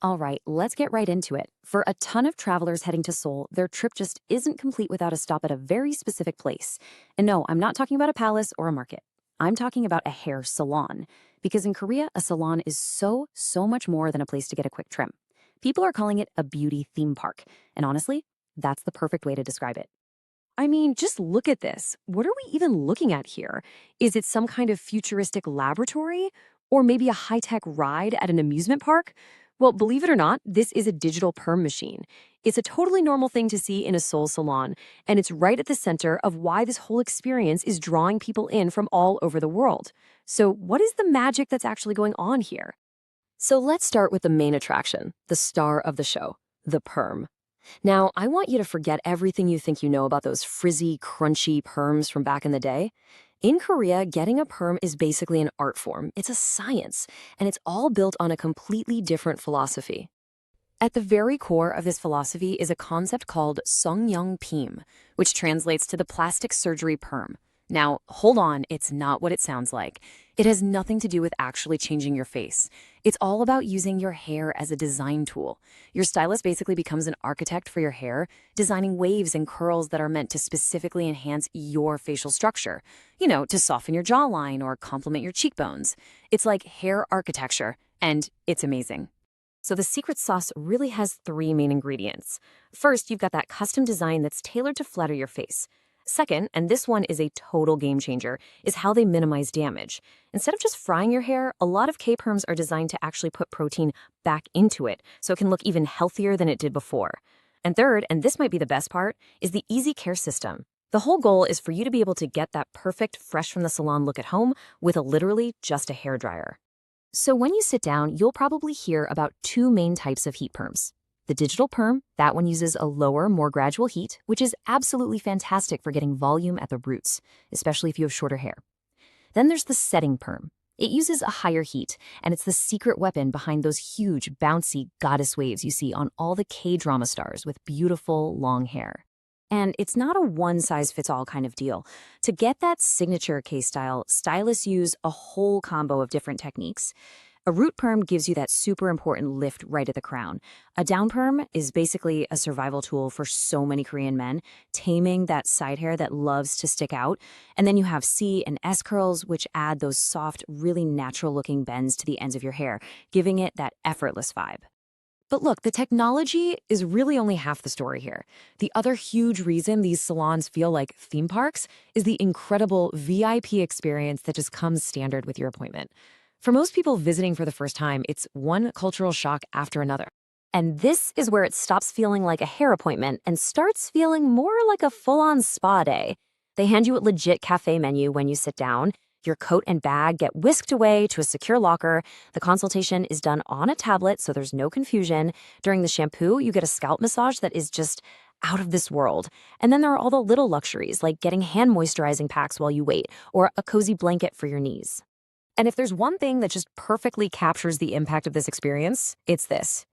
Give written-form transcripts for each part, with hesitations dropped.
All right, let's get right into it. For a ton of travelers heading to Seoul, their trip just isn't complete without a stop at a very specific place. And no, I'm not talking about a palace or a market. I'm talking about a hair salon. Because in Korea, a salon is so much more than a place to get a quick trim. People are calling it a beauty theme park. And honestly, that's the perfect way to describe it. I mean, just look at this. What are we even looking at here? Is it some kind of futuristic laboratory? Or maybe a high tech ride at an amusement park? Well, believe it or not, this is a digital perm machine. It's a totally normal thing to see in a Seoul salon, and it's right at the center of why this whole experience is drawing people in from all over the world. So, what is the magic that's actually going on here? So, let's start with the main attraction, the star of the show, the perm. Now, I want you to forget everything you think you know about those frizzy, crunchy perms from back in the day. In Korea, getting a perm is basically an art form. It's a science, and it's all built on a completely different philosophy. At the very core of this philosophy is a concept called Pim, which translates to the plastic surgery perm. Now, hold on, it's not what it sounds like. It has nothing to do with actually changing your face. It's all about using your hair as a design tool. Your stylist basically becomes an architect for your hair, designing waves and curls that are meant to specifically enhance your facial structure. To soften your jawline or complement your cheekbones. It's like hair architecture, and it's amazing. So the secret sauce really has three main ingredients. First, you've got that custom design that's tailored to flatter your face. Second, and this one is a total game changer, is how they minimize damage. Instead of just frying your hair, a lot of K-perms are designed to actually put protein back into it, so it can look even healthier than it did before. And third, and this might be the best part, is the easy care system. The whole goal is for you to be able to get that perfect, fresh from the salon look at home with literally just a hairdryer. So when you sit down, you'll probably hear about two main types of heat perms. The digital perm, that one uses a lower, more gradual heat, which is absolutely fantastic for getting volume at the roots, especially if you have shorter hair. Then there's the setting perm. It uses a higher heat, and it's the secret weapon behind those huge, bouncy goddess waves you see on all the K-drama stars with beautiful, long hair. And it's not a one-size-fits-all kind of deal. To get that signature K-style, stylists use a whole combo of different techniques. A root perm gives you that super important lift right at the crown. A down perm is basically a survival tool for so many Korean men, taming that side hair that loves to stick out. And then you have C and S curls, which add those soft, really natural-looking bends to the ends of your hair, giving it that effortless vibe. But look, the technology is really only half the story here. The other huge reason these salons feel like theme parks is the incredible VIP experience that just comes standard with your appointment. For most people visiting for the first time, it's one cultural shock after another. And this is where it stops feeling like a hair appointment and starts feeling more like a full-on spa day. They hand you a legit cafe menu when you sit down. Your coat and bag get whisked away to a secure locker. The consultation is done on a tablet, so there's no confusion. During the shampoo, you get a scalp massage that is just out of this world. And then there are all the little luxuries, like getting hand moisturizing packs while you wait, or a cozy blanket for your knees. And if there's one thing that just perfectly captures the impact of this experience, it's this.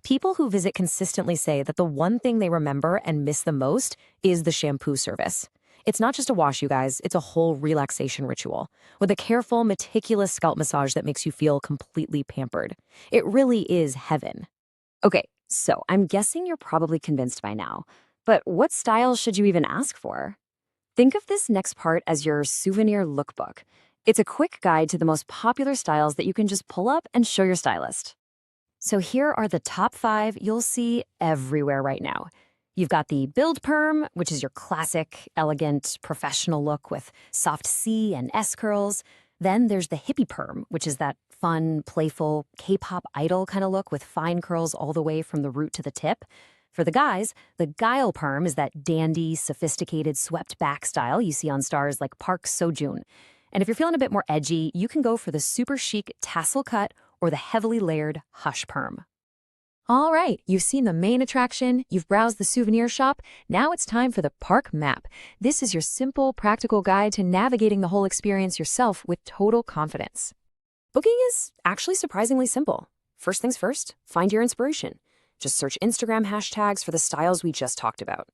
People who visit consistently say that the one thing they remember and miss the most is the shampoo service. It's not just a wash, you guys, it's a whole relaxation ritual with a careful, meticulous scalp massage that makes you feel completely pampered. It really is heaven. Okay, so I'm guessing you're probably convinced by now, but what styles should you even ask for? Think of this next part as your souvenir lookbook. It's a quick guide to the most popular styles that you can just pull up and show your stylist. So here are the top 5 you'll see everywhere right now. You've got the Build Perm, which is your classic, elegant, professional look with soft C and S curls. Then there's the Hippie Perm, which is that fun, playful, K-pop idol kind of look with fine curls all the way from the root to the tip. For the guys, the Guile Perm is that dandy, sophisticated, swept back style you see on stars like Park Seo-joon. And if you're feeling a bit more edgy, you can go for the super chic tassel cut or the heavily layered Hush Perm. All right, you've seen the main attraction, you've browsed the souvenir shop, now it's time for the park map. This is your simple, practical guide to navigating the whole experience yourself with total confidence. Booking is actually surprisingly simple. First things first, find your inspiration. Just search Instagram hashtags for the styles we just talked about.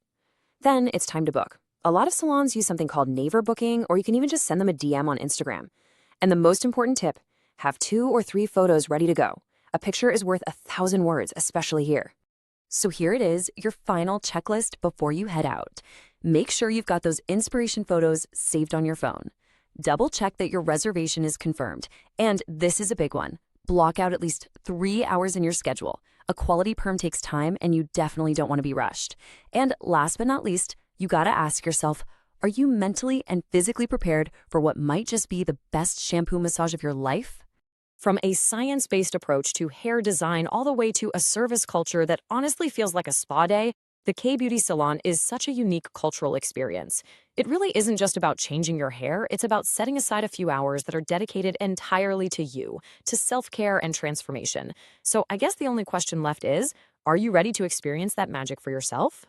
Then it's time to book. A lot of salons use something called Naver booking, or you can even just send them a DM on Instagram. And the most important tip, have 2 or 3 photos ready to go. A picture is worth 1,000 words, especially here. So here it is, your final checklist before you head out. Make sure you've got those inspiration photos saved on your phone. Double check that your reservation is confirmed. And this is a big one. Block out at least 3 hours in your schedule. A quality perm takes time and you definitely don't want to be rushed. And last but not least, you gotta ask yourself, are you mentally and physically prepared for what might just be the best shampoo massage of your life? From a science-based approach to hair design all the way to a service culture that honestly feels like a spa day, the K-Beauty Salon is such a unique cultural experience. It really isn't just about changing your hair, it's about setting aside a few hours that are dedicated entirely to you, to self-care and transformation. So I guess the only question left is, are you ready to experience that magic for yourself?